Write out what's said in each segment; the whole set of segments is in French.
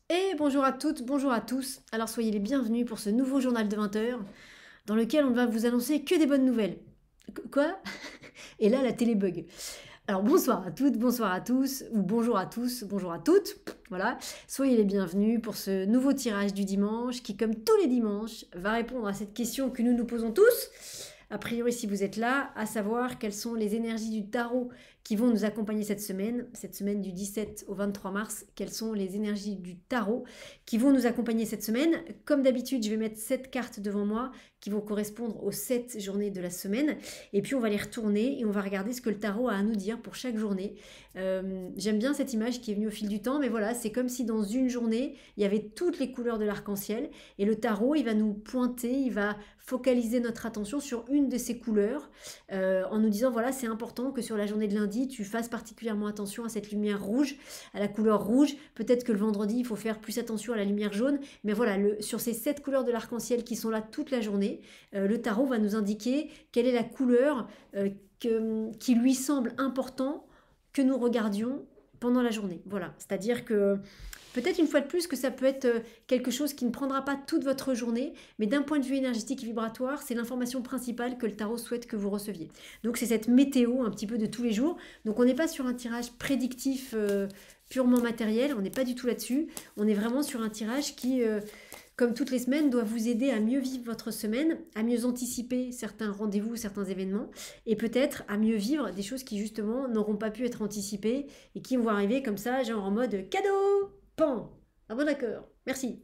Et bonjour à toutes, bonjour à tous. Alors soyez les bienvenus pour ce nouveau journal de 20 heures dans lequel on va vous annoncer que des bonnes nouvelles. Quoi? Et là, la télé bug. Alors bonsoir à toutes, bonsoir à tous, ou bonjour à tous, bonjour à toutes. Voilà, soyez les bienvenus pour ce nouveau tirage du dimanche qui, comme tous les dimanches, va répondre à cette question que nous nous posons tous. A priori, si vous êtes là, à savoir quelles sont les énergies du tarot qui vont nous accompagner cette semaine du 17 au 23 mars, quelles sont les énergies du tarot qui vont nous accompagner cette semaine. Comme d'habitude, je vais mettre 7 cartes devant moi qui vont correspondre aux 7 journées de la semaine. Et puis on va les retourner et on va regarder ce que le tarot a à nous dire pour chaque journée. J'aime bien cette image qui est venue au fil du temps, mais voilà, c'est comme si dans une journée, il y avait toutes les couleurs de l'arc-en-ciel. Et le tarot, il va nous pointer, il va focaliser notre attention sur une de ces couleurs en nous disant, voilà, c'est important que sur la journée de lundi, tu fasses particulièrement attention à cette lumière rouge, à la couleur rouge. Peut-être que le vendredi, il faut faire plus attention à la lumière jaune. Mais voilà, sur ces 7 couleurs de l'arc-en-ciel qui sont là toute la journée, le tarot va nous indiquer quelle est la couleur qui lui semble important que nous regardions pendant la journée. Voilà, c'est-à-dire que peut-être une fois de plus que ça peut être quelque chose qui ne prendra pas toute votre journée, mais d'un point de vue énergétique et vibratoire, c'est l'information principale que le tarot souhaite que vous receviez. Donc c'est cette météo un petit peu de tous les jours. Donc on n'est pas sur un tirage prédictif purement matériel, on n'est pas du tout là-dessus. On est vraiment sur un tirage qui, comme toutes les semaines, doit vous aider à mieux vivre votre semaine, à mieux anticiper certains rendez-vous, certains événements, et peut-être à mieux vivre des choses qui justement n'auront pas pu être anticipées et qui vont arriver comme ça, genre en mode cadeau, pan. Ah bon d'accord, merci.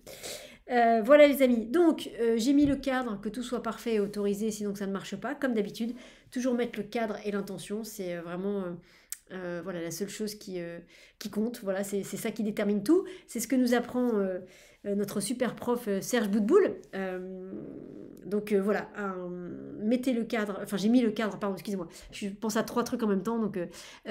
Voilà les amis, donc j'ai mis le cadre, que tout soit parfait et autorisé, sinon que ça ne marche pas, comme d'habitude. Toujours mettre le cadre et l'intention, c'est vraiment voilà, la seule chose qui compte. Voilà, c'est ça qui détermine tout. C'est ce que nous apprend notre super prof Serge Boutboul. Donc voilà, mettez le cadre, enfin j'ai mis le cadre, pardon, excusez-moi, je pense à 3 trucs en même temps, donc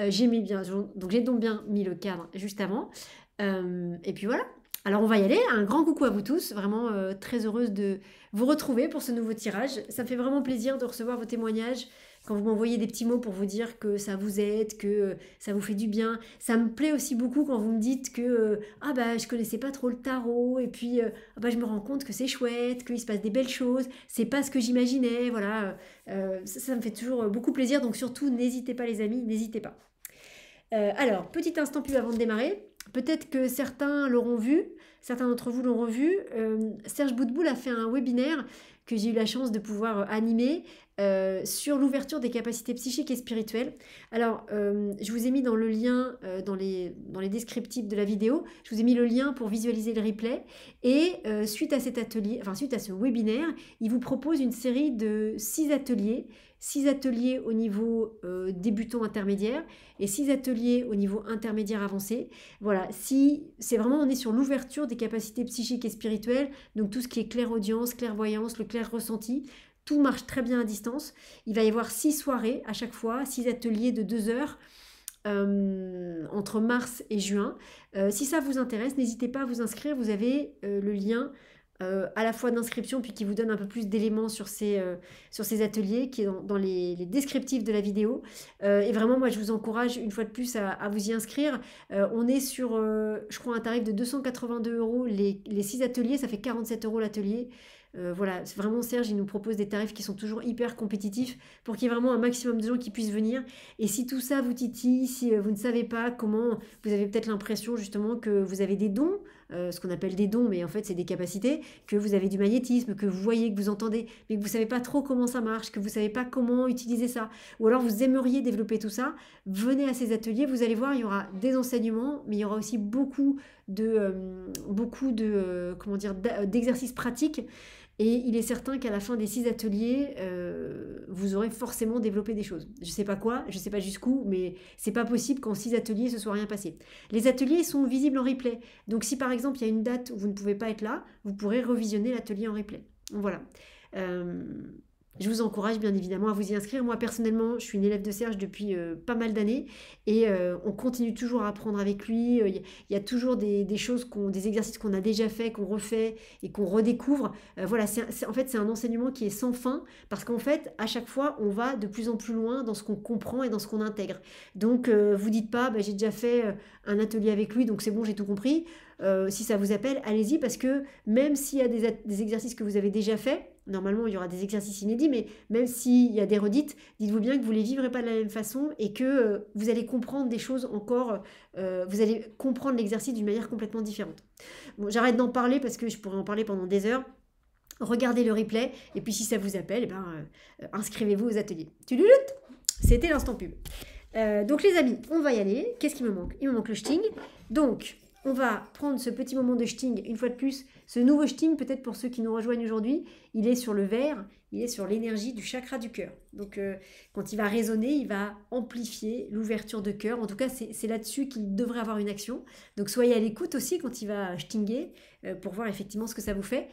j'ai donc bien mis le cadre juste avant. Et puis voilà. Alors on va y aller, un grand coucou à vous tous, vraiment très heureuse de vous retrouver pour ce nouveau tirage. Ça me fait vraiment plaisir de recevoir vos témoignages quand vous m'envoyez des petits mots pour vous dire que ça vous aide, que ça vous fait du bien. Ça me plaît aussi beaucoup quand vous me dites que ah bah je connaissais pas trop le tarot et puis ah bah je me rends compte que c'est chouette, qu'il se passe des belles choses, c'est pas ce que j'imaginais, voilà. Ça me fait toujours beaucoup plaisir, donc surtout n'hésitez pas les amis, n'hésitez pas. Alors, petit instant pub avant de démarrer. Peut-être que certains l'auront vu, certains d'entre vous l'auront vu. Serge Boutboul a fait un webinaire que j'ai eu la chance de pouvoir animer sur l'ouverture des capacités psychiques et spirituelles. Alors, je vous ai mis dans le lien, dans les descriptifs de la vidéo, je vous ai mis le lien pour visualiser le replay. Et suite à cet atelier, enfin suite à ce webinaire, il vous propose une série de 6 ateliers au niveau débutant intermédiaire et 6 ateliers au niveau intermédiaire avancé. Voilà, si c'est vraiment, on est sur l'ouverture des capacités psychiques et spirituelles, donc tout ce qui est clairaudience, clairvoyance, le clair ressenti, tout marche très bien à distance. Il va y avoir 6 soirées à chaque fois, 6 ateliers de 2 heures. Entre mars et juin. Si ça vous intéresse, n'hésitez pas à vous inscrire. Vous avez le lien à la fois d'inscription puis qui vous donne un peu plus d'éléments sur ces ateliers qui est dans les descriptifs de la vidéo. Et vraiment, moi, je vous encourage une fois de plus à vous y inscrire. On est sur, je crois, un tarif de 282 € les 6 ateliers, ça fait 47 € l'atelier. Voilà, vraiment Serge, il nous propose des tarifs qui sont toujours hyper compétitifs pour qu'il y ait vraiment un maximum de gens qui puissent venir. Et si tout ça vous titille, si vous ne savez pas comment, vous avez peut-être l'impression justement que vous avez des dons, ce qu'on appelle des dons, mais en fait c'est des capacités, que vous avez du magnétisme, que vous voyez, que vous entendez, mais que vous ne savez pas trop comment ça marche, que vous ne savez pas comment utiliser ça, ou alors vous aimeriez développer tout ça, venez à ces ateliers, vous allez voir, il y aura des enseignements, mais il y aura aussi comment dire, d'exercices pratiques. Et il est certain qu'à la fin des 6 ateliers, vous aurez forcément développé des choses. Je ne sais pas quoi, je ne sais pas jusqu'où, mais c'est pas possible qu'en 6 ateliers, ce soit rien passé. Les ateliers sont visibles en replay. Donc si par exemple, il y a une date où vous ne pouvez pas être là, vous pourrez revisionner l'atelier en replay. Voilà. Je vous encourage bien évidemment à vous y inscrire. Moi personnellement, je suis une élève de Serge depuis pas mal d'années et on continue toujours à apprendre avec lui. Il y a toujours des choses, des exercices qu'on a déjà fait, qu'on refait et qu'on redécouvre. Voilà, en fait c'est un enseignement qui est sans fin parce qu'en fait à chaque fois on va de plus en plus loin dans ce qu'on comprend et dans ce qu'on intègre. Donc vous dites pas, bah, j'ai déjà fait un atelier avec lui donc c'est bon, j'ai tout compris. Si ça vous appelle, allez-y, parce que même s'il y a des exercices que vous avez déjà faits, normalement il y aura des exercices inédits, mais même s'il y a des redites, dites-vous bien que vous ne les vivrez pas de la même façon et que vous allez comprendre des choses encore, vous allez comprendre l'exercice d'une manière complètement différente. Bon, j'arrête d'en parler parce que je pourrais en parler pendant des heures. Regardez le replay, et puis si ça vous appelle, inscrivez-vous aux ateliers. Tudulut, c'était l'instant pub. Donc les amis, on va y aller. Qu'est-ce qui me manque? Il me manque le shting. Donc, on va prendre ce petit moment de shting, une fois de plus. Ce nouveau shting, peut-être pour ceux qui nous rejoignent aujourd'hui, il est sur le vert, il est sur l'énergie du chakra du cœur. Donc, quand il va résonner, il va amplifier l'ouverture de cœur. En tout cas, c'est là-dessus qu'il devrait avoir une action. Donc, soyez à l'écoute aussi quand il va shtinger, pour voir effectivement ce que ça vous fait.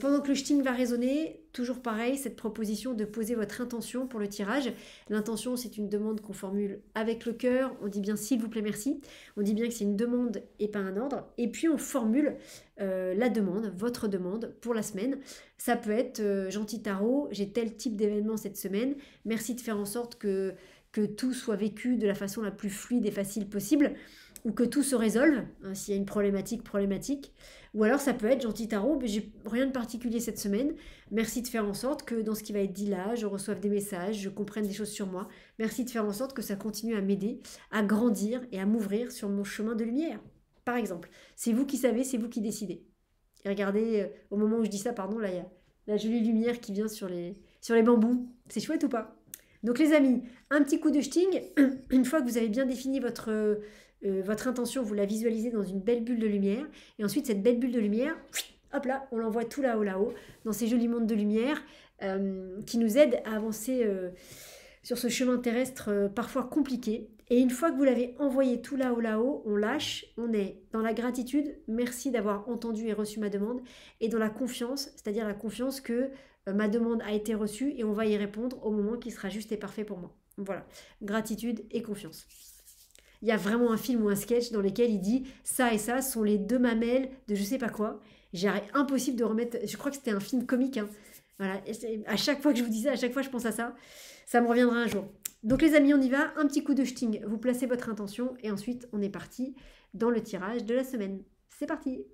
Pendant que le shting va résonner, toujours pareil, cette proposition de poser votre intention pour le tirage. L'intention, c'est une demande qu'on formule avec le cœur. On dit bien s'il vous plaît, merci. On dit bien que c'est une demande et pas un ordre. Et puis, on formule la demande, votre demande pour la semaine. Ça peut être gentil tarot, j'ai tel type d'événement cette semaine. Merci de faire en sorte que tout soit vécu de la façon la plus fluide et facile possible, ou que tout se résolve, hein, s'il y a une problématique. Ou alors ça peut être gentil tarot, mais j'ai rien de particulier cette semaine. Merci de faire en sorte que dans ce qui va être dit là, je reçoive des messages, je comprenne des choses sur moi. Merci de faire en sorte que ça continue à m'aider, à grandir et à m'ouvrir sur mon chemin de lumière. Par exemple, c'est vous qui savez, c'est vous qui décidez. Et regardez, au moment où je dis ça, pardon, là il y a la jolie lumière qui vient sur les bambous. C'est chouette ou pas? Donc les amis, un petit coup de shting. Une fois que vous avez bien défini votre intention, vous la visualisez dans une belle bulle de lumière. Et ensuite, cette belle bulle de lumière, hop là, on l'envoie tout là-haut, dans ces jolis mondes de lumière qui nous aident à avancer sur ce chemin terrestre parfois compliqué. Et une fois que vous l'avez envoyé tout là-haut, on lâche, on est dans la gratitude, merci d'avoir entendu et reçu ma demande, et dans la confiance, c'est-à-dire la confiance que ma demande a été reçue et on va y répondre au moment qui sera juste et parfait pour moi. Voilà, gratitude et confiance. Il y a vraiment un film ou un sketch dans lequel il dit ça et ça sont les deux mamelles de je sais pas quoi. Impossible de remettre, je crois que c'était un film comique, hein. Voilà, à chaque fois que je vous dis ça, à chaque fois je pense à ça, ça me reviendra un jour. Donc les amis, on y va, un petit coup de shting, vous placez votre intention et ensuite on est parti dans le tirage de la semaine. C'est parti!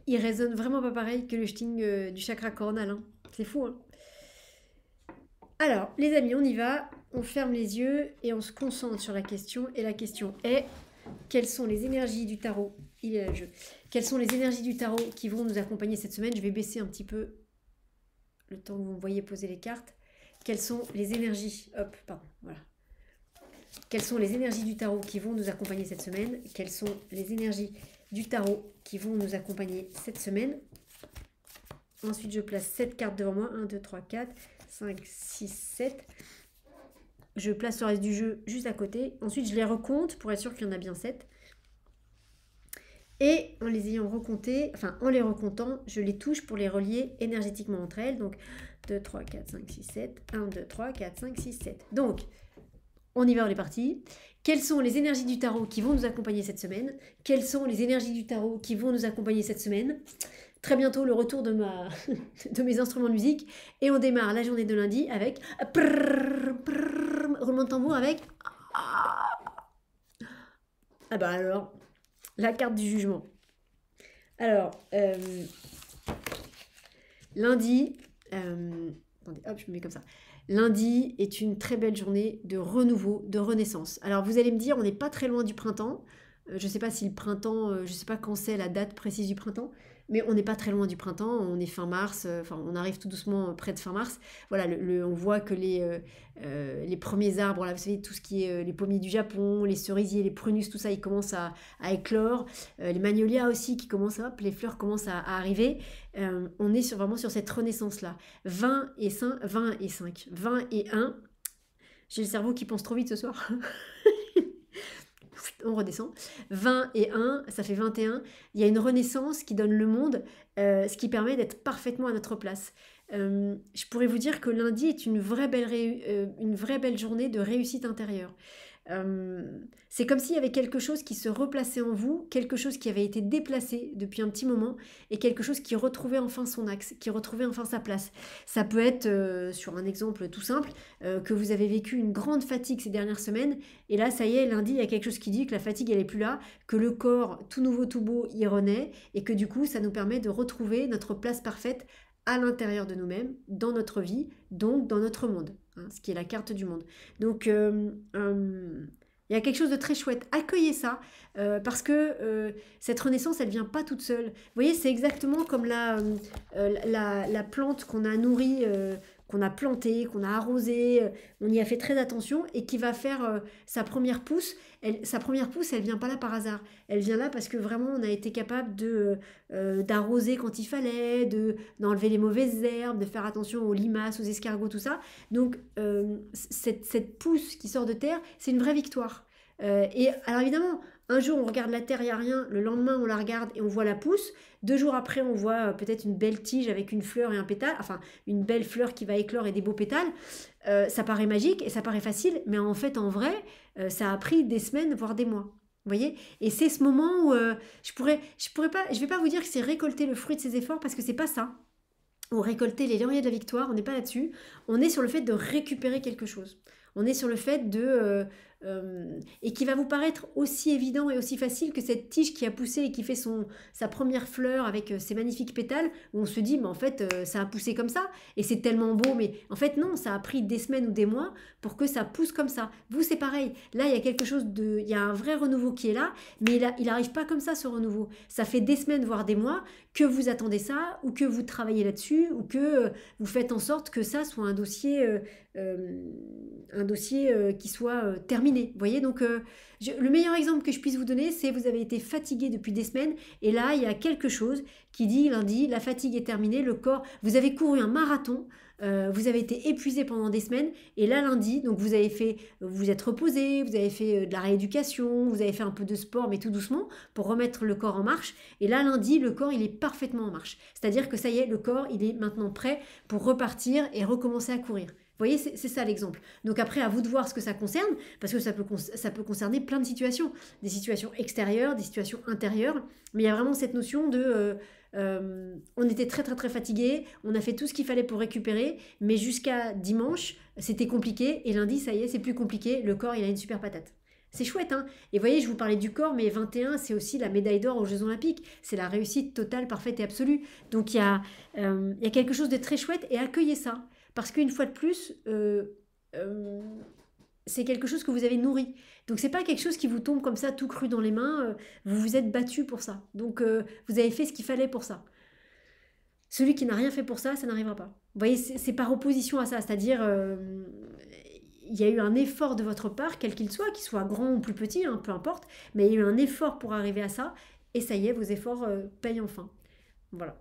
Il résonne vraiment pas pareil que le shting du chakra coronal, hein. C'est fou, hein. Alors, les amis, on y va. On ferme les yeux et on se concentre sur la question. Et la question est, quelles sont les énergies du tarot? Il est là le jeu. Quelles sont les énergies du tarot qui vont nous accompagner cette semaine? Je vais baisser un petit peu le temps que vous me voyez poser les cartes. Quelles sont les énergies? Hop, pardon, voilà. Quelles sont les énergies du tarot qui vont nous accompagner cette semaine? Quelles sont les énergies du tarot qui vont nous accompagner cette semaine? Ensuite, je place 7 cartes devant moi. 1, 2, 3, 4, 5, 6, 7. Je place le reste du jeu juste à côté. Ensuite, je les recompte pour être sûr qu'il y en a bien 7. Et en les ayant recomptés, enfin en les recomptant, je les touche pour les relier énergétiquement entre elles. Donc 2, 3, 4, 5, 6, 7. 1, 2, 3, 4, 5, 6, 7. Donc, on y va, on est parti. Quelles sont les énergies du tarot qui vont nous accompagner cette semaine? Quelles sont les énergies du tarot qui vont nous accompagner cette semaine? Très bientôt, le retour de mes instruments de musique. Et on démarre la journée de lundi avec... roulement de tambour avec... Ah bah alors, la carte du jugement. Alors, lundi... attendez, hop, je me mets comme ça. Lundi est une très belle journée de renouveau, de renaissance. Alors vous allez me dire, on n'est pas très loin du printemps. Je ne sais pas si le printemps, je ne sais pas quand c'est la date précise du printemps. mais on n'est pas très loin du printemps, on est fin mars, enfin on arrive tout doucement près de fin mars. Voilà, on voit que les premiers arbres, là, vous savez, tout ce qui est les pommiers du Japon, les cerisiers, les prunus, tout ça, ils commencent à éclore. Les magnolias aussi qui commencent, hop, les fleurs commencent à arriver. On est vraiment sur cette renaissance-là. 20 et 5, 20 et 5, 20 et 1. J'ai le cerveau qui pense trop vite ce soir. On redescend. 20 et 1, ça fait 21. Il y a une renaissance qui donne le monde, ce qui permet d'être parfaitement à notre place. Je pourrais vous dire que lundi est une vraie belle journée de réussite intérieure. C'est comme s'il y avait quelque chose qui se replaçait en vous, quelque chose qui avait été déplacé depuis un petit moment et quelque chose qui retrouvait enfin son axe, qui retrouvait enfin sa place. Ça peut être, sur un exemple tout simple, que vous avez vécu une grande fatigue ces dernières semaines et là, ça y est, lundi, il y a quelque chose qui dit que la fatigue, elle est plus là, que le corps, tout nouveau, tout beau, y renaît et que du coup, ça nous permet de retrouver notre place parfaite à l'intérieur de nous-mêmes, dans notre vie, donc dans notre monde, hein, ce qui est la carte du monde. Donc, il y a quelque chose de très chouette. Accueillez ça, parce que cette renaissance, elle vient pas toute seule. Vous voyez, c'est exactement comme la plante qu'on a nourrie, qu'on a plantée, qu'on a arrosée, on y a fait très attention, et qui va faire sa première pousse. Sa première pousse, elle vient pas là par hasard. Elle vient là parce que vraiment, on a été capable d'arroser quand il fallait, d'enlever les mauvaises herbes, de faire attention aux limaces, aux escargots, tout ça. Donc, cette pousse qui sort de terre, c'est une vraie victoire. Et alors évidemment, un jour on regarde la terre, il n'y a rien, le lendemain on la regarde et on voit la pousse, 2 jours après on voit peut-être une belle tige avec une fleur et un pétale, enfin une belle fleur qui va éclore et des beaux pétales. Ça paraît magique et ça paraît facile, mais en fait en vrai ça a pris des semaines voire des mois. Vous voyez? Et c'est ce moment où je vais pas vous dire que c'est récolter le fruit de ses efforts parce que c'est pas ça. Ou récolter les lauriers de la victoire, on n'est pas là-dessus. On est sur le fait de récupérer quelque chose. On est sur le fait et qui va vous paraître aussi évident et aussi facile que cette tige qui a poussé et qui fait sa première fleur avec ses magnifiques pétales, où on se dit, mais en fait, ça a poussé comme ça, et c'est tellement beau, mais en fait, non, ça a pris des semaines ou des mois pour que ça pousse comme ça. Vous, c'est pareil. Là, il y a quelque chose il y a un vrai renouveau qui est là, mais il n'arrive pas comme ça, ce renouveau. Ça fait des semaines, voire des mois, que vous attendez ça, ou que vous travaillez là-dessus, ou que vous faites en sorte que ça soit un dossier qui soit terminé. Vous voyez, donc le meilleur exemple que je puisse vous donner, c'est vous avez été fatigué depuis des semaines et là, il y a quelque chose qui dit lundi, la fatigue est terminée, le corps, vous avez couru un marathon, vous avez été épuisé pendant des semaines et là, lundi, donc vous vous êtes reposé, vous avez fait de la rééducation, vous avez fait un peu de sport, mais tout doucement, pour remettre le corps en marche. Et là, lundi, le corps, il est parfaitement en marche. C'est-à-dire que ça y est, le corps, il est maintenant prêt pour repartir et recommencer à courir. Vous voyez, c'est ça l'exemple. Donc après, à vous de voir ce que ça concerne, parce que ça peut concerner plein de situations. Des situations extérieures, des situations intérieures. Mais il y a vraiment cette notion on était très très très fatigué, on a fait tout ce qu'il fallait pour récupérer, mais jusqu'à dimanche, c'était compliqué. Et lundi, ça y est, c'est plus compliqué. Le corps, il a une super patate. C'est chouette, hein. Et vous voyez, je vous parlais du corps, mais 21, c'est aussi la médaille d'or aux Jeux Olympiques. C'est la réussite totale, parfaite et absolue. Donc il y a quelque chose de très chouette et accueillez ça. Parce qu'une fois de plus, c'est quelque chose que vous avez nourri. Donc c'est pas quelque chose qui vous tombe comme ça tout cru dans les mains. Vous vous êtes battu pour ça. Donc vous avez fait ce qu'il fallait pour ça. Celui qui n'a rien fait pour ça, ça n'arrivera pas. Vous voyez, c'est par opposition à ça. C'est-à-dire, il y a eu un effort de votre part, quel qu'il soit grand ou plus petit, hein, peu importe. Mais il y a eu un effort pour arriver à ça. Et ça y est, vos efforts payent enfin. Voilà.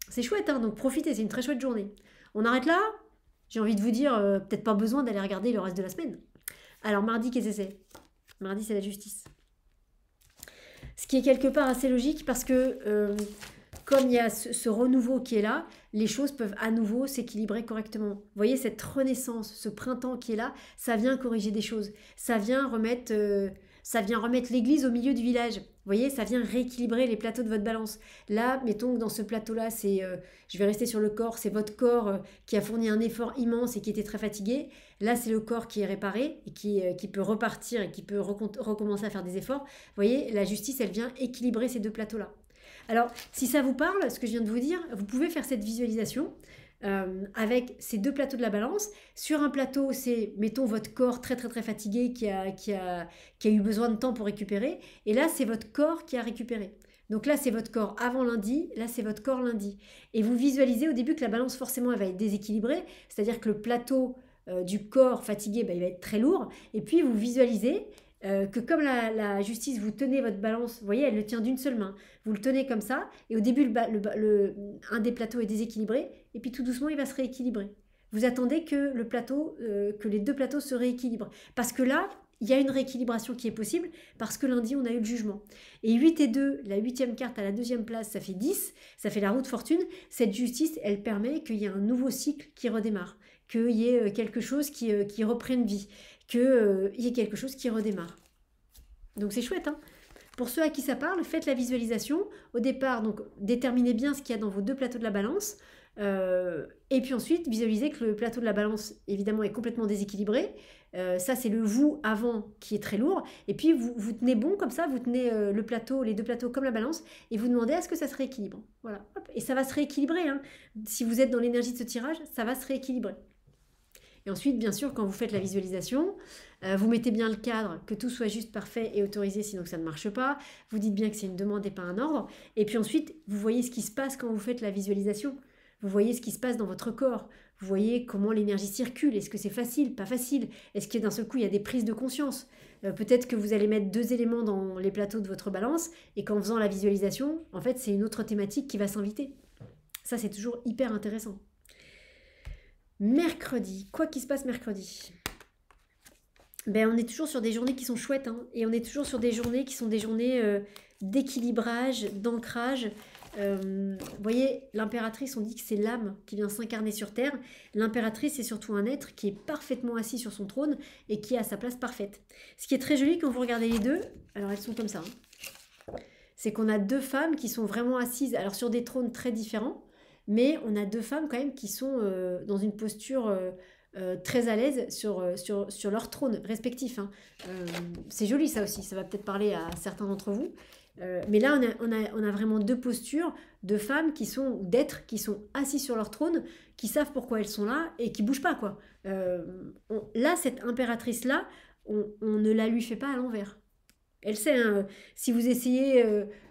C'est chouette, hein, donc profitez, c'est une très chouette journée. On arrête là? J'ai envie de vous dire, peut-être pas besoin d'aller regarder le reste de la semaine. Alors mardi, qu'est-ce que c'est? Mardi, c'est la justice. Ce qui est quelque part assez logique parce que comme il y a ce renouveau qui est là, les choses peuvent à nouveau s'équilibrer correctement. Vous voyez, cette renaissance, ce printemps qui est là, ça vient corriger des choses. Ça vient remettre l'église au milieu du village. Vous voyez, ça vient rééquilibrer les plateaux de votre balance. Là, mettons que dans ce plateau-là, je vais rester sur le corps, c'est votre corps qui a fourni un effort immense et qui était très fatigué. Là, c'est le corps qui est réparé et qui peut repartir et qui peut recommencer à faire des efforts. Vous voyez, la justice, elle vient équilibrer ces 2 plateaux-là. Alors, si ça vous parle, ce que je viens de vous dire, vous pouvez faire cette visualisation avec ces 2 plateaux de la balance. Sur un plateau, c'est, mettons, votre corps très très très fatigué qui a eu besoin de temps pour récupérer. Et là, c'est votre corps qui a récupéré. Donc là, c'est votre corps avant lundi, là, c'est votre corps lundi. Et vous visualisez au début que la balance, forcément, elle va être déséquilibrée, c'est-à-dire que le plateau du corps fatigué, il va être très lourd. Et puis, vous visualisez que comme la justice, vous tenez votre balance, vous voyez, elle le tient d'une seule main. Vous le tenez comme ça, et au début, un des plateaux est déséquilibré, et puis tout doucement, il va se rééquilibrer. Vous attendez que que les deux plateaux se rééquilibrent. Parce que là, il y a une rééquilibration qui est possible, parce que lundi, on a eu le jugement. Et 8 et 2, la 8e carte à la 2e place, ça fait 10, ça fait la roue de fortune. Cette justice, elle permet qu'il y ait un nouveau cycle qui redémarre, qu'il y ait quelque chose qui reprenne vie, qu'il y ait quelque chose qui redémarre. Donc c'est chouette, hein. Pour ceux à qui ça parle, faites la visualisation. Au départ, donc déterminez bien ce qu'il y a dans vos deux plateaux de la balance. Et puis ensuite, visualisez que le plateau de la balance, évidemment, est complètement déséquilibré. Ça, c'est le vous avant qui est très lourd. Et puis, vous tenez bon comme ça, vous tenez les deux plateaux comme la balance, et vous demandez à ce que ça se rééquilibre. Voilà. Hop. Et ça va se rééquilibrer, hein. Si vous êtes dans l'énergie de ce tirage, ça va se rééquilibrer. Et ensuite, bien sûr, quand vous faites la visualisation, vous mettez bien le cadre, que tout soit juste, parfait et autorisé, sinon que ça ne marche pas. Vous dites bien que c'est une demande et pas un ordre. Et puis ensuite, vous voyez ce qui se passe quand vous faites la visualisation. Vous voyez ce qui se passe dans votre corps. Vous voyez comment l'énergie circule. Est-ce que c'est facile, pas facile? Est-ce que d'un seul coup, il y a des prises de conscience? Peut-être que vous allez mettre 2 éléments dans les plateaux de votre balance et qu'en faisant la visualisation, en fait, c'est une autre thématique qui va s'inviter. Ça, c'est toujours hyper intéressant. Mercredi, quoi qu'il se passe mercredi? On est toujours sur des journées qui sont chouettes, hein, et on est toujours sur des journées qui sont des journées d'équilibrage, d'ancrage. Vous voyez, l'impératrice, on dit que c'est l'âme qui vient s'incarner sur Terre. L'impératrice, c'est surtout un être qui est parfaitement assis sur son trône et qui a sa place parfaite. Ce qui est très joli quand vous regardez les deux, alors elles sont comme ça, hein, c'est qu'on a deux femmes qui sont vraiment assises, alors sur des trônes très différents, mais on a deux femmes quand même qui sont dans une posture très à l'aise sur leur trône respectif, hein. C'est joli ça aussi, ça va peut-être parler à certains d'entre vous. Mais là, on a vraiment deux postures de femmes d'êtres qui sont assis sur leur trône, qui savent pourquoi elles sont là et qui bougent pas, quoi. Là, cette impératrice-là, on ne la lui fait pas à l'envers. Elle sait, hein, si vous essayez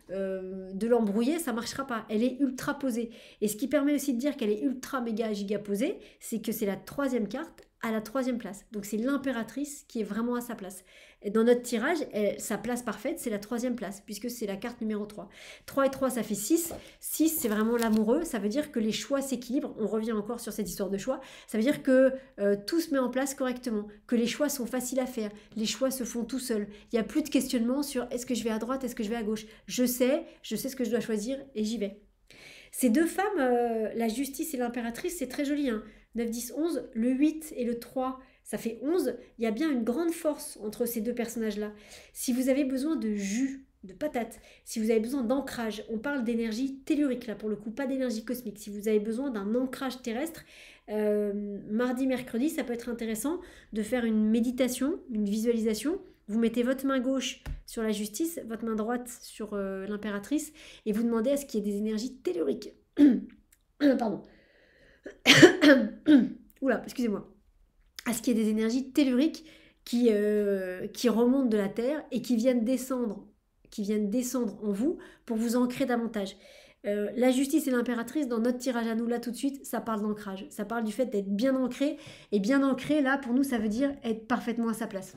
de l'embrouiller, ça marchera pas. Elle est ultra posée. Et ce qui permet aussi de dire qu'elle est ultra méga giga posée, c'est que c'est la 3e carte à la 3e place. Donc c'est l'impératrice qui est vraiment à sa place. Et dans notre tirage, sa place parfaite, c'est la 3e place, puisque c'est la carte numéro 3. 3 et 3, ça fait 6. 6, c'est vraiment l'amoureux. Ça veut dire que les choix s'équilibrent. On revient encore sur cette histoire de choix. Ça veut dire que tout se met en place correctement, que les choix sont faciles à faire. Les choix se font tout seuls. Il n'y a plus de questionnement sur est-ce que je vais à droite, est-ce que je vais à gauche. Je sais ce que je dois choisir et j'y vais. Ces deux femmes, la justice et l'impératrice, c'est très joli, hein. 9, 10, 11, le 8 et le 3, ça fait 11. Il y a bien une grande force entre ces deux personnages-là. Si vous avez besoin de jus, de patates, si vous avez besoin d'ancrage, on parle d'énergie tellurique là pour le coup, pas d'énergie cosmique. Si vous avez besoin d'un ancrage terrestre, mardi, mercredi, ça peut être intéressant de faire une méditation, une visualisation. Vous mettez votre main gauche sur la justice, votre main droite sur l'impératrice et vous demandez à ce qu'il y ait des énergies telluriques. Pardon. Oula, excusez-moi. À ce qu'il y ait des énergies telluriques qui remontent de la Terre et qui viennent descendre en vous pour vous ancrer davantage. La justice et l'impératrice, dans notre tirage à nous, là tout de suite, ça parle d'ancrage. Ça parle du fait d'être bien ancré. Et bien ancré, là, pour nous, ça veut dire être parfaitement à sa place.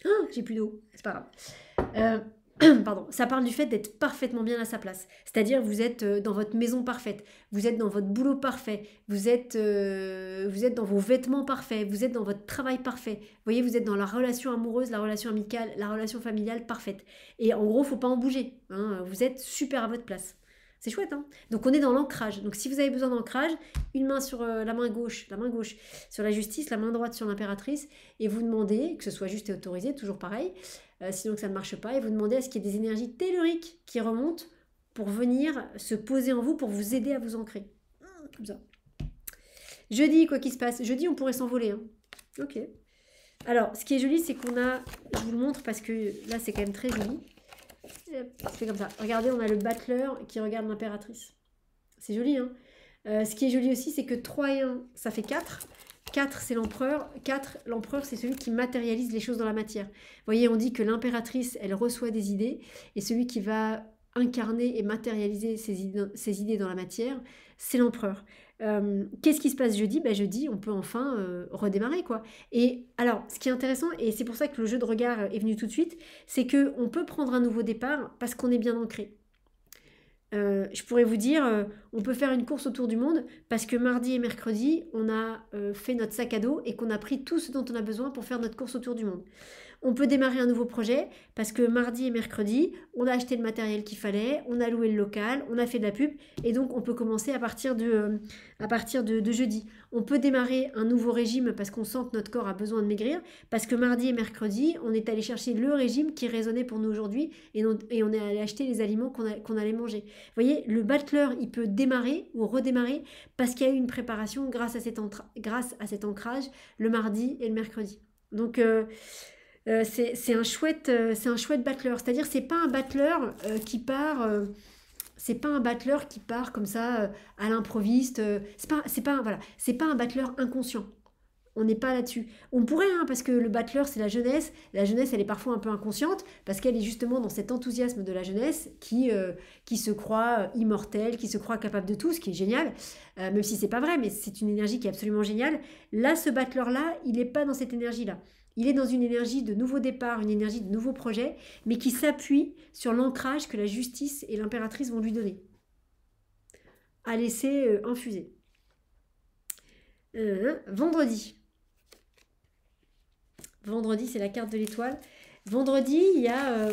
Ah, j'ai plus d'eau, c'est pas grave. Pardon, ça parle du fait d'être parfaitement bien à sa place. C'est-à-dire vous êtes dans votre maison parfaite, vous êtes dans votre boulot parfait, vous êtes dans vos vêtements parfaits, vous êtes dans votre travail parfait. Vous voyez, vous êtes dans la relation amoureuse, la relation amicale, la relation familiale parfaite. Et en gros, faut pas en bouger, hein, vous êtes super à votre place. C'est chouette, hein. Donc on est dans l'ancrage. Donc si vous avez besoin d'ancrage, une main sur la main gauche sur la justice, la main droite sur l'impératrice, et vous demandez, que ce soit juste et autorisé, toujours pareil, sinon que ça ne marche pas, et vous demandez à ce qu'il y ait des énergies telluriques qui remontent pour venir se poser en vous, pour vous aider à vous ancrer. Comme ça. Jeudi, quoi qu'il se passe. Jeudi, on pourrait s'envoler, hein. Ok. Alors, ce qui est joli, c'est qu'on a... Je vous le montre parce que là, c'est quand même très joli. C'est comme ça. Regardez, on a le battleur qui regarde l'impératrice. C'est joli, hein. Ce qui est joli aussi, c'est que 3 et 1, ça fait 4. 4, c'est l'empereur. 4, l'empereur, c'est celui qui matérialise les choses dans la matière. Vous voyez, on dit que l'impératrice, elle reçoit des idées. Et celui qui va incarner et matérialiser ses idées dans la matière, c'est l'empereur. Qu'est-ce qui se passe jeudi? Jeudi, on peut enfin redémarrer, quoi. Et alors, ce qui est intéressant, et c'est pour ça que le jeu de regard est venu tout de suite, c'est qu'on peut prendre un nouveau départ parce qu'on est bien ancré. Je pourrais vous dire, on peut faire une course autour du monde parce que mardi et mercredi, on a fait notre sac à dos et qu'on a pris tout ce dont on a besoin pour faire notre course autour du monde. On peut démarrer un nouveau projet parce que mardi et mercredi, on a acheté le matériel qu'il fallait, on a loué le local, on a fait de la pub et donc on peut commencer à partir de jeudi. On peut démarrer un nouveau régime parce qu'on sent que notre corps a besoin de maigrir parce que mardi et mercredi, on est allé chercher le régime qui résonnait pour nous aujourd'hui et on est allé acheter les aliments qu'on allait manger. Vous voyez, le battleur, il peut démarrer ou redémarrer parce qu'il y a eu une préparation grâce à cet ancrage le mardi et le mercredi. Donc, c'est un chouette battleur. C'est-à-dire, c'est pas un battleur qui part. C'est pas un battleur qui part comme ça à l'improviste. C'est pas un battleur inconscient. On n'est pas là-dessus. On pourrait, hein, parce que le battleur, c'est la jeunesse. La jeunesse, elle est parfois un peu inconsciente, parce qu'elle est justement dans cet enthousiasme de la jeunesse qui se croit immortelle, qui se croit capable de tout, ce qui est génial, même si c'est pas vrai, mais c'est une énergie qui est absolument géniale. Là, ce battleur-là, il n'est pas dans cette énergie-là. Il est dans une énergie de nouveau départ, une énergie de nouveau projet, mais qui s'appuie sur l'ancrage que la justice et l'impératrice vont lui donner. À laisser infuser. Vendredi. Vendredi, c'est la carte de l'étoile. Vendredi, il y a...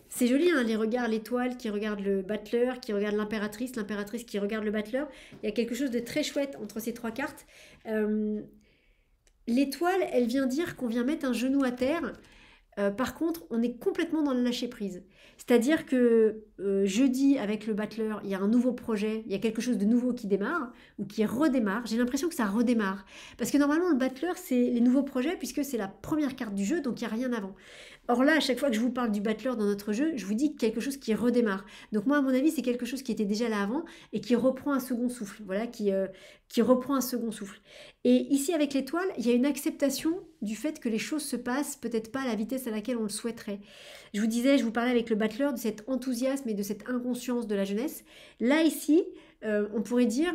c'est joli, hein, les regards, l'étoile qui regarde le battleur, qui regarde l'impératrice qui regarde le battleur. Il y a quelque chose de très chouette entre ces trois cartes. L'étoile, elle vient dire qu'on vient mettre un genou à terre. Par contre, on est complètement dans le lâcher-prise. C'est-à-dire que jeudi, avec le battleur, il y a un nouveau projet, il y a quelque chose de nouveau qui démarre, ou qui redémarre. J'ai l'impression que ça redémarre. Parce que normalement, le battleur, c'est les nouveaux projets, puisque c'est la première carte du jeu, donc il n'y a rien avant. Or là, à chaque fois que je vous parle du battleur dans notre jeu, je vous dis quelque chose qui redémarre. Donc moi, à mon avis, c'est quelque chose qui était déjà là avant, et qui reprend un second souffle. Voilà, qui reprend un second souffle. Et ici, avec l'étoile, il y a une acceptation du fait que les choses se passent peut-être pas à la vitesse à laquelle on le souhaiterait. Je vous parlais avec le battleur de cet enthousiasme et de cette inconscience de la jeunesse. Là, ici, on pourrait dire...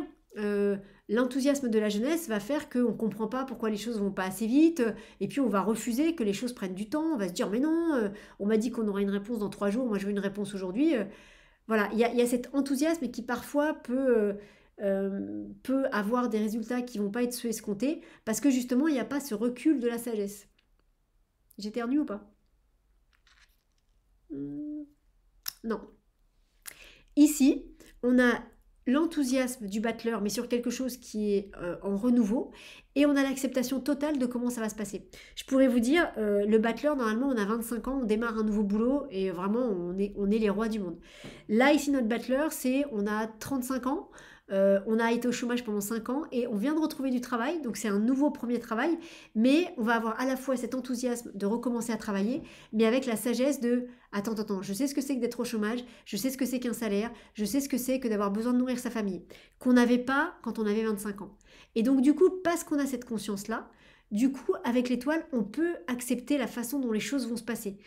l'enthousiasme de la jeunesse va faire qu'on ne comprend pas pourquoi les choses vont pas assez vite, et puis on va refuser que les choses prennent du temps, on va se dire mais non, on m'a dit qu'on aurait une réponse dans 3 jours, moi je veux une réponse aujourd'hui. Voilà, il y a cet enthousiasme qui parfois peut avoir des résultats qui vont pas être ceux escomptés, parce que justement il n'y a pas ce recul de la sagesse. J'éternue ou pas? Non. Ici, on a l'enthousiasme du battleur, mais sur quelque chose qui est en renouveau, et on a l'acceptation totale de comment ça va se passer. Je pourrais vous dire, le battleur, normalement, on a 25 ans, on démarre un nouveau boulot, et vraiment, on est les rois du monde. Là, ici, notre battleur, on a 35 ans, on a été au chômage pendant 5 ans, et on vient de retrouver du travail, donc c'est un nouveau premier travail, mais on va avoir à la fois cet enthousiasme de recommencer à travailler, mais avec la sagesse de attends, je sais ce que c'est que d'être au chômage, je sais ce que c'est qu'un salaire, je sais ce que c'est que d'avoir besoin de nourrir sa famille, qu'on n'avait pas quand on avait 25 ans. Et donc du coup, parce qu'on a cette conscience-là, du coup, avec l'étoile, on peut accepter la façon dont les choses vont se passer.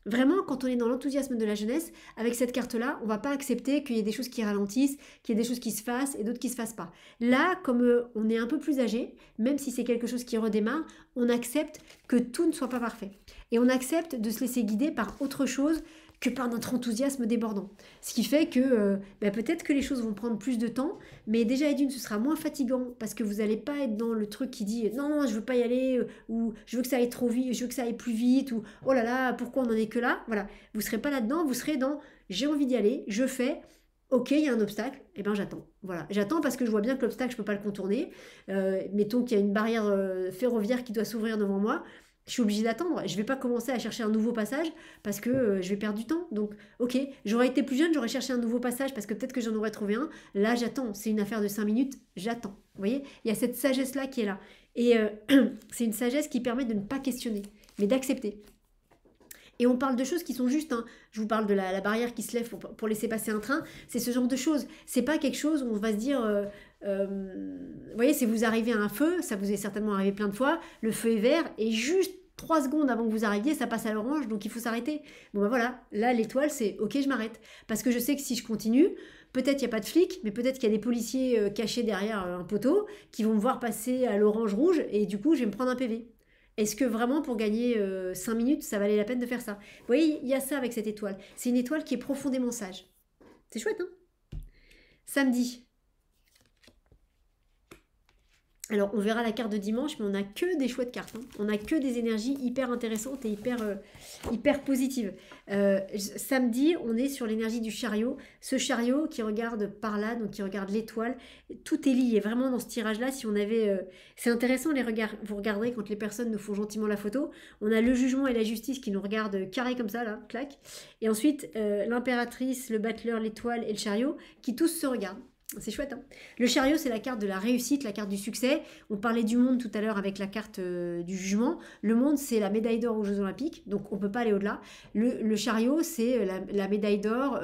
Vraiment, quand on est dans l'enthousiasme de la jeunesse, avec cette carte-là, on va pas accepter qu'il y ait des choses qui ralentissent, qu'il y ait des choses qui se fassent et d'autres qui se fassent pas. Là, comme on est un peu plus âgé, même si c'est quelque chose qui redémarre, on accepte que tout ne soit pas parfait. Et on accepte de se laisser guider par autre chose que par notre enthousiasme débordant. Ce qui fait que peut-être que les choses vont prendre plus de temps, mais déjà et d'une, ce sera moins fatigant parce que vous n'allez pas être dans le truc qui dit non, je veux pas y aller, ou je veux que ça aille trop vite, je veux que ça aille plus vite, ou oh là là, pourquoi on n'en est que là. Voilà, vous ne serez pas là-dedans, vous serez dans j'ai envie d'y aller, je fais. Ok, il y a un obstacle, et ben j'attends. Voilà, j'attends parce que je vois bien que l'obstacle, je peux pas le contourner. Mettons qu'il y a une barrière ferroviaire qui doit s'ouvrir devant moi. Je suis obligée d'attendre. Je ne vais pas commencer à chercher un nouveau passage parce que je vais perdre du temps. Donc, ok, j'aurais été plus jeune, j'aurais cherché un nouveau passage parce que peut-être que j'en aurais trouvé un. Là, j'attends. C'est une affaire de 5 minutes, j'attends. Vous voyez, il y a cette sagesse-là qui est là. Et c'est une sagesse qui permet de ne pas questionner, mais d'accepter. Et on parle de choses qui sont justes. Hein. Je vous parle de la barrière qui se lève pour laisser passer un train. C'est ce genre de choses. C'est pas quelque chose où on va se dire... vous voyez, si vous arrivez à un feu, ça vous est certainement arrivé plein de fois, le feu est vert et juste 3 secondes avant que vous arriviez, ça passe à l'orange, donc il faut s'arrêter. Bon ben voilà, là l'étoile c'est ok, je m'arrête. Parce que je sais que si je continue, peut-être il n'y a pas de flics, mais peut-être qu'il y a des policiers cachés derrière un poteau qui vont me voir passer à l'orange-rouge et du coup je vais me prendre un PV. Est-ce que vraiment pour gagner 5 minutes, ça valait la peine de faire ça? Vous voyez, il y a ça avec cette étoile. C'est une étoile qui est profondément sage. C'est chouette, hein? Samedi. Alors, on verra la carte de dimanche, mais on n'a que des chouettes cartes. Hein. On n'a que des énergies hyper intéressantes et hyper positives. Samedi, on est sur l'énergie du chariot. Ce chariot qui regarde par là, donc qui regarde l'étoile. Tout est lié. Vraiment, dans ce tirage-là, si on avait... C'est intéressant, vous regarderez quand les personnes nous font gentiment la photo. On a le jugement et la justice qui nous regardent carré comme ça, là, clac. Et ensuite, l'impératrice, le battleur, l'étoile et le chariot qui tous se regardent. C'est chouette, hein. Le chariot, c'est la carte de la réussite, la carte du succès. On parlait du monde tout à l'heure avec la carte du jugement. Le monde, c'est la médaille d'or aux Jeux Olympiques, donc on ne peut pas aller au-delà. Le chariot, c'est la médaille d'or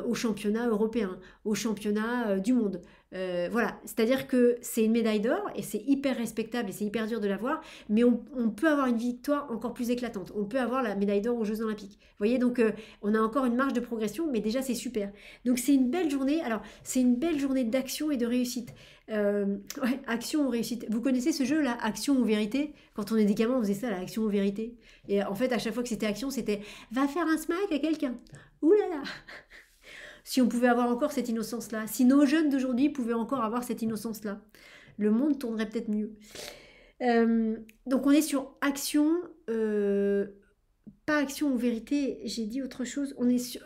au championnat européen, au championnat du monde. Voilà, c'est-à-dire que c'est une médaille d'or et c'est hyper respectable et c'est hyper dur de l'avoir, mais on peut avoir une victoire encore plus éclatante. On peut avoir la médaille d'or aux Jeux Olympiques. Vous voyez, donc on a encore une marge de progression, mais déjà c'est super. Donc c'est une belle journée. Alors c'est une belle journée d'action et de réussite. Ouais, action ou réussite. Vous connaissez ce jeu là, action ou vérité? Quand on est des gamins, on faisait ça, la action ou vérité. Et en fait, à chaque fois que c'était action, c'était va faire un smack à quelqu'un. Ouh là là. Si on pouvait avoir encore cette innocence-là, si nos jeunes d'aujourd'hui pouvaient encore avoir cette innocence-là, le monde tournerait peut-être mieux. Donc on est sur action, pas action ou vérité, j'ai dit autre chose, on est sur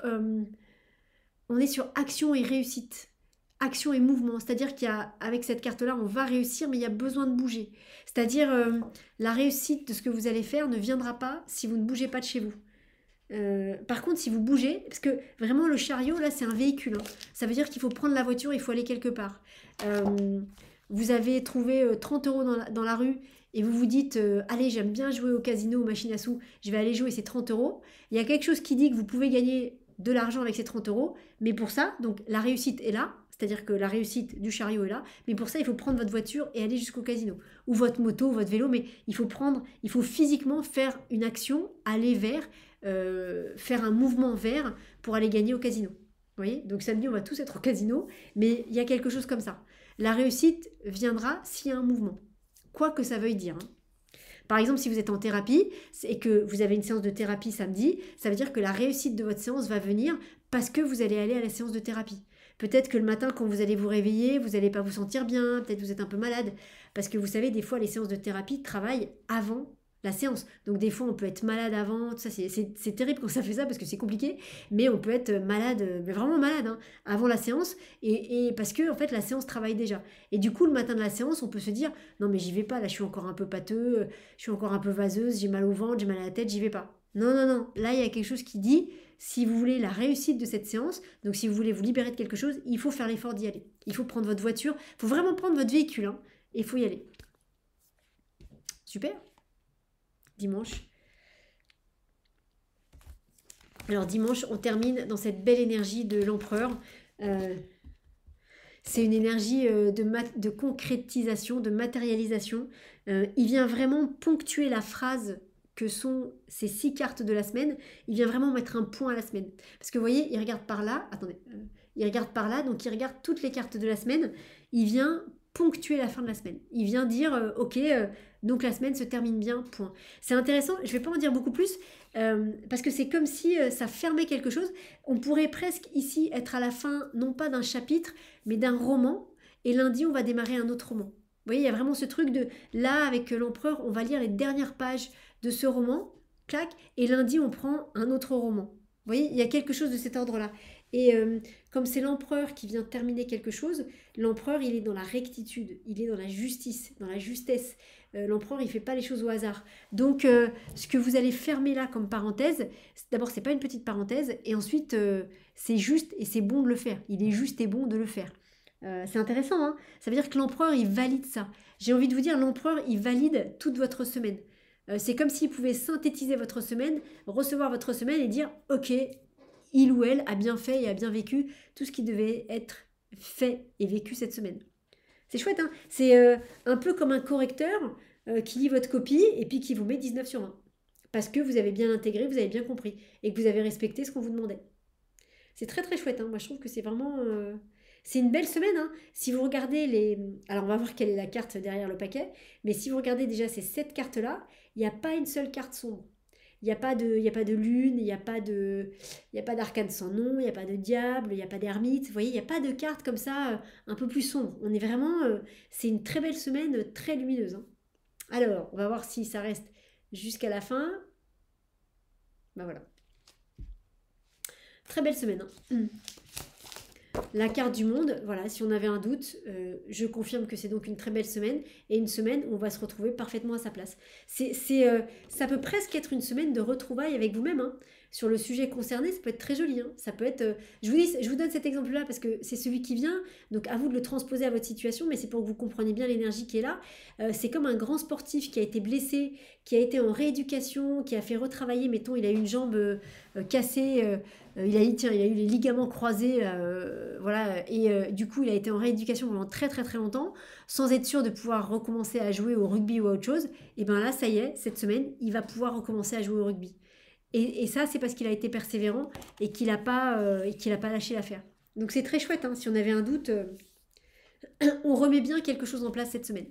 action et réussite. Action et mouvement, c'est-à-dire qu'avec cette carte-là, on va réussir, mais il y a besoin de bouger. C'est-à-dire la réussite de ce que vous allez faire ne viendra pas si vous ne bougez pas de chez vous. Par contre, si vous bougez, parce que vraiment le chariot, là, c'est un véhicule. Hein. Ça veut dire qu'il faut prendre la voiture, il faut aller quelque part. Vous avez trouvé 30 euros dans la rue et vous vous dites, allez, j'aime bien jouer au casino, aux machines à sous, je vais aller jouer ces 30 euros. Il y a quelque chose qui dit que vous pouvez gagner de l'argent avec ces 30 euros, mais pour ça, donc la réussite est là, c'est-à-dire que la réussite du chariot est là, mais pour ça, il faut prendre votre voiture et aller jusqu'au casino. Ou votre moto, ou votre vélo, mais il faut physiquement faire une action, aller vers... faire un mouvement vers pour aller gagner au casino. Vous voyez? Donc samedi, on va tous être au casino, mais il y a quelque chose comme ça. La réussite viendra s'il y a un mouvement, quoi que ça veuille dire. Hein. Par exemple, si vous êtes en thérapie et que vous avez une séance de thérapie samedi, ça veut dire que la réussite de votre séance va venir parce que vous allez aller à la séance de thérapie. Peut-être que le matin, quand vous allez vous réveiller, vous n'allez pas vous sentir bien, peut-être que vous êtes un peu malade, parce que vous savez, des fois, les séances de thérapie travaillent avant la séance. Donc des fois on peut être malade avant, tout ça c'est terrible quand ça fait ça parce que c'est compliqué, mais on peut être malade, mais vraiment malade, hein, avant la séance, et parce que en fait la séance travaille déjà. Et du coup le matin de la séance on peut se dire non mais j'y vais pas, là je suis encore un peu pâteux, je suis encore un peu vaseuse, j'ai mal au ventre, j'ai mal à la tête, j'y vais pas. Non, non, non, là il y a quelque chose qui dit, si vous voulez la réussite de cette séance, donc si vous voulez vous libérer de quelque chose, il faut faire l'effort d'y aller. Il faut prendre votre voiture, il faut vraiment prendre votre véhicule, hein, et il faut y aller. Super. Dimanche. Alors dimanche, on termine dans cette belle énergie de l'empereur. C'est une énergie de concrétisation, de matérialisation. Il vient vraiment ponctuer la phrase que sont ces 6 cartes de la semaine. Il vient vraiment mettre un point à la semaine. Parce que vous voyez, il regarde par là. Attendez. Il regarde par là, donc il regarde toutes les cartes de la semaine. Il vient ponctuer la fin de la semaine. Il vient dire, ok, donc la semaine se termine bien, point. C'est intéressant, je ne vais pas en dire beaucoup plus, parce que c'est comme si ça fermait quelque chose. On pourrait presque ici être à la fin, non pas d'un chapitre, mais d'un roman, et lundi, on va démarrer un autre roman. Vous voyez, il y a vraiment ce truc de, là, avec l'empereur, on va lire les dernières pages de ce roman, clac, et lundi, on prend un autre roman. Vous voyez, il y a quelque chose de cet ordre-là. Et comme c'est l'empereur qui vient terminer quelque chose, l'empereur, il est dans la rectitude, il est dans la justice, dans la justesse. L'empereur, il ne fait pas les choses au hasard. Donc, ce que vous allez fermer là comme parenthèse, d'abord, ce n'est pas une petite parenthèse, et ensuite, c'est juste et c'est bon de le faire. Il est juste et bon de le faire. C'est intéressant, hein. Ça veut dire que l'empereur, il valide ça. J'ai envie de vous dire, l'empereur, il valide toute votre semaine. C'est comme s'il pouvait synthétiser votre semaine, recevoir votre semaine et dire, ok, il ou elle a bien fait et a bien vécu tout ce qui devait être fait et vécu cette semaine. C'est chouette, hein. C'est un peu comme un correcteur qui lit votre copie et puis qui vous met 19 sur 20. Parce que vous avez bien intégré, vous avez bien compris et que vous avez respecté ce qu'on vous demandait. C'est très très chouette, hein. Moi je trouve que c'est vraiment... c'est une belle semaine, hein. Si vous regardez les... Alors on va voir quelle est la carte derrière le paquet, mais si vous regardez déjà ces 7 cartes-là, il n'y a pas une seule carte sombre. Il y a pas de lune, il y a pas d'arcane sans nom, il n'y a pas de diable, il n'y a pas d'ermite. Vous voyez, il n'y a pas de carte comme ça un peu plus sombre. On est vraiment... c'est une très belle semaine, très lumineuse, hein. Alors, on va voir si ça reste jusqu'à la fin. Ben voilà. Très belle semaine, hein. La carte du monde, voilà, si on avait un doute, je confirme que c'est donc une très belle semaine et une semaine où on va se retrouver parfaitement à sa place. Ça peut presque être une semaine de retrouvailles avec vous-même, hein. Sur le sujet concerné, ça peut être très joli, hein. Ça peut être, je vous donne cet exemple-là parce que c'est celui qui vient, donc à vous de le transposer à votre situation, mais c'est pour que vous compreniez bien l'énergie qui est là. C'est comme un grand sportif qui a été blessé, qui a été en rééducation, qui a fait retravailler, mettons, il a eu une jambe cassée. Il a eu les ligaments croisés, voilà, et du coup il a été en rééducation pendant très très très longtemps, sans être sûr de pouvoir recommencer à jouer au rugby ou à autre chose. Et bien là, ça y est, cette semaine, il va pouvoir recommencer à jouer au rugby. Et ça, c'est parce qu'il a été persévérant et qu'il n'a pas lâché l'affaire. Donc c'est très chouette, hein. Si on avait un doute, on remet bien quelque chose en place cette semaine.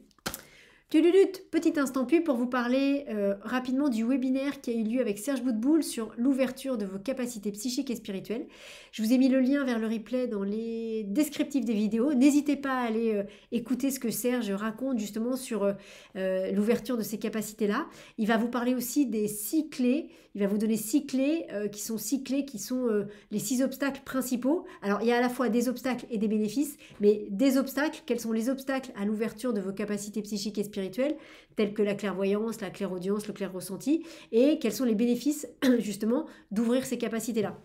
Petit instant pub pour vous parler rapidement du webinaire qui a eu lieu avec Serge Boutboul sur l'ouverture de vos capacités psychiques et spirituelles. Je vous ai mis le lien vers le replay dans les descriptifs des vidéos. N'hésitez pas à aller écouter ce que Serge raconte justement sur l'ouverture de ces capacités-là. Il va vous parler aussi des 6 clés. Il va vous donner 6 clés qui sont les 6 obstacles principaux. Alors, il y a à la fois des obstacles et des bénéfices, mais des obstacles, quels sont les obstacles à l'ouverture de vos capacités psychiques et spirituelles, telles que la clairvoyance, la clairaudience, le clair ressenti, et quels sont les bénéfices, justement, d'ouvrir ces capacités-là.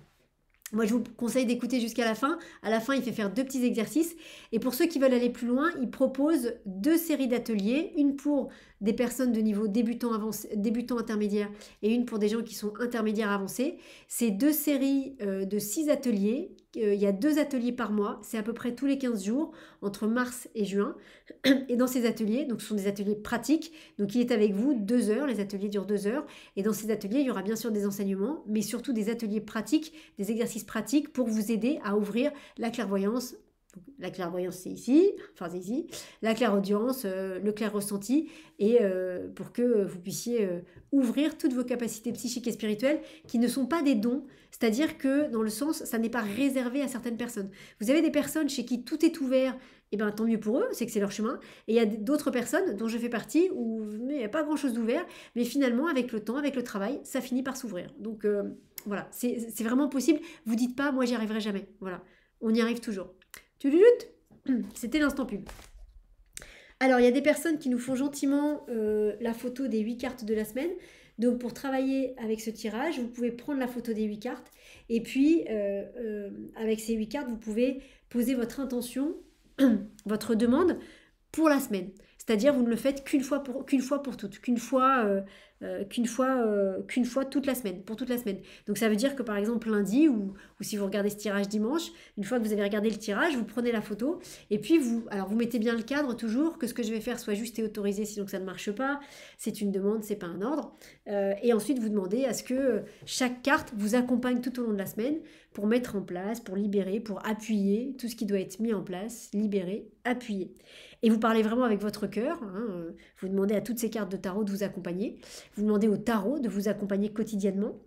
Moi, je vous conseille d'écouter jusqu'à la fin. À la fin, il fait faire 2 petits exercices. Et pour ceux qui veulent aller plus loin, il propose 2 séries d'ateliers. Une pour des personnes de niveau débutant, débutant intermédiaire et une pour des gens qui sont intermédiaires avancés. Ces 2 séries de 6 ateliers, il y a 2 ateliers par mois. C'est à peu près tous les 15 jours, entre mars et juin. Et dans ces ateliers, donc ce sont des ateliers pratiques. Donc il est avec vous 2 heures. Les ateliers durent 2 heures. Et dans ces ateliers, il y aura bien sûr des enseignements, mais surtout des ateliers pratiques, des exercices pratiques pour vous aider à ouvrir la clairvoyance. La clairvoyance, c'est ici, la clairaudience, le clair ressenti, et pour que vous puissiez ouvrir toutes vos capacités psychiques et spirituelles qui ne sont pas des dons, c'est-à-dire que dans le sens, ça n'est pas réservé à certaines personnes. Vous avez des personnes chez qui tout est ouvert, et bien tant mieux pour eux, c'est que c'est leur chemin, et il y a d'autres personnes dont je fais partie où il n'y a pas grand-chose d'ouvert, mais finalement, avec le temps, avec le travail, ça finit par s'ouvrir. Donc voilà, c'est vraiment possible. Vous dites pas, moi j'y arriverai jamais. Voilà, on y arrive toujours. C'était l'instant pub. Alors, il y a des personnes qui nous font gentiment la photo des 8 cartes de la semaine. Donc, pour travailler avec ce tirage, vous pouvez prendre la photo des 8 cartes. Et puis, avec ces 8 cartes, vous pouvez poser votre intention, votre demande pour la semaine. C'est-à-dire, vous ne le faites qu'une fois pour toutes, qu'une fois toute la semaine, pour toute la semaine. Donc ça veut dire que par exemple lundi ou si vous regardez ce tirage dimanche, une fois que vous avez regardé le tirage, vous prenez la photo et puis vous mettez bien le cadre toujours, que ce que je vais faire soit juste et autorisé, sinon que ça ne marche pas. C'est une demande, c'est pas un ordre. Et ensuite vous demandez à ce que chaque carte vous accompagne tout au long de la semaine pour mettre en place, pour libérer, pour appuyer tout ce qui doit être mis en place, libérer, appuyer. Et vous parlez vraiment avec votre cœur, hein, vous demandez à toutes ces cartes de tarot de vous accompagner, vous demandez au tarot de vous accompagner quotidiennement.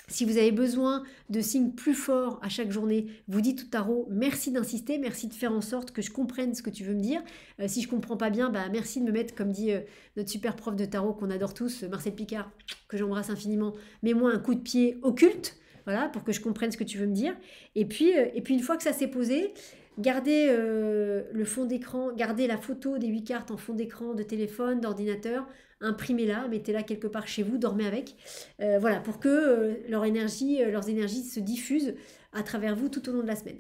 Si vous avez besoin de signes plus forts à chaque journée, vous dites au tarot merci d'insister, merci de faire en sorte que je comprenne ce que tu veux me dire. Si je ne comprends pas bien, merci de me mettre, comme dit notre super prof de tarot qu'on adore tous, Marcel Picard, que j'embrasse infiniment, mets-moi un coup de pied occulte, voilà, pour que je comprenne ce que tu veux me dire. Et puis une fois que ça s'est posé, gardez le fond d'écran, gardez la photo des 8 cartes en fond d'écran de téléphone, d'ordinateur, imprimez-la, mettez-la quelque part chez vous, dormez avec. Voilà, pour que leurs énergies se diffusent à travers vous tout au long de la semaine.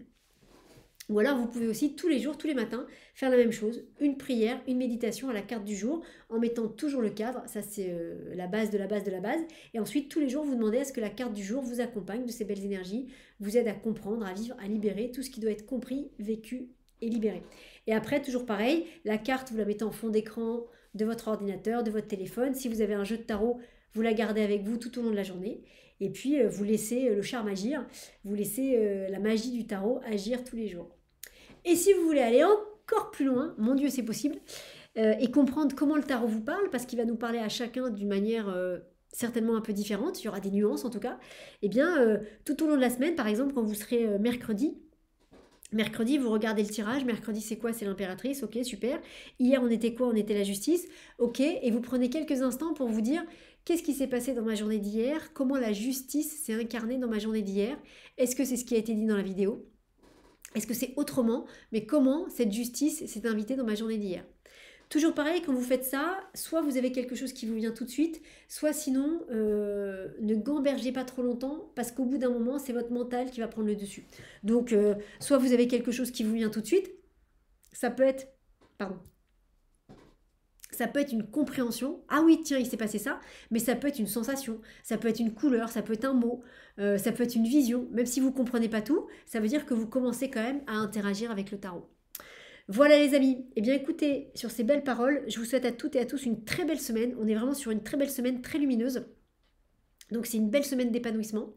Ou alors vous pouvez aussi tous les jours, tous les matins, faire la même chose, une prière, une méditation à la carte du jour, en mettant toujours le cadre, ça c'est la base de la base de la base, et ensuite tous les jours vous demandez à ce que la carte du jour vous accompagne de ces belles énergies, vous aide à comprendre, à vivre, à libérer tout ce qui doit être compris, vécu est libéré. Et après, toujours pareil, la carte, vous la mettez en fond d'écran de votre ordinateur, de votre téléphone. Si vous avez un jeu de tarot, vous la gardez avec vous tout au long de la journée. Et puis, vous laissez le charme agir, vous laissez la magie du tarot agir tous les jours. Et si vous voulez aller encore plus loin, mon Dieu, c'est possible, et comprendre comment le tarot vous parle, parce qu'il va nous parler à chacun d'une manière certainement un peu différente, il y aura des nuances en tout cas, et bien, tout au long de la semaine, par exemple, quand vous serez mercredi, vous regardez le tirage. Mercredi, c'est quoi? C'est l'impératrice. Ok, super. Hier, on était quoi? On était la justice. Ok. Et vous prenez quelques instants pour vous dire qu'est-ce qui s'est passé dans ma journée d'hier? Comment la justice s'est incarnée dans ma journée d'hier? Est-ce que c'est ce qui a été dit dans la vidéo? Est-ce que c'est autrement? Mais comment cette justice s'est invitée dans ma journée d'hier? Toujours pareil, quand vous faites ça, soit vous avez quelque chose qui vous vient tout de suite, soit sinon, ne gambergez pas trop longtemps, parce qu'au bout d'un moment, c'est votre mental qui va prendre le dessus. Donc, soit vous avez quelque chose qui vous vient tout de suite, ça peut être, pardon, ça peut être une compréhension, ah oui, tiens, il s'est passé ça, mais ça peut être une sensation, ça peut être une couleur, ça peut être un mot, ça peut être une vision, même si vous ne comprenez pas tout, ça veut dire que vous commencez quand même à interagir avec le tarot. Voilà les amis, eh bien écoutez, sur ces belles paroles, je vous souhaite à toutes et à tous une très belle semaine. On est vraiment sur une très belle semaine, très lumineuse. Donc c'est une belle semaine d'épanouissement.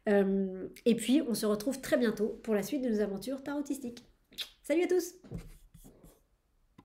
Et puis on se retrouve très bientôt pour la suite de nos aventures tarotistiques. Salut à tous!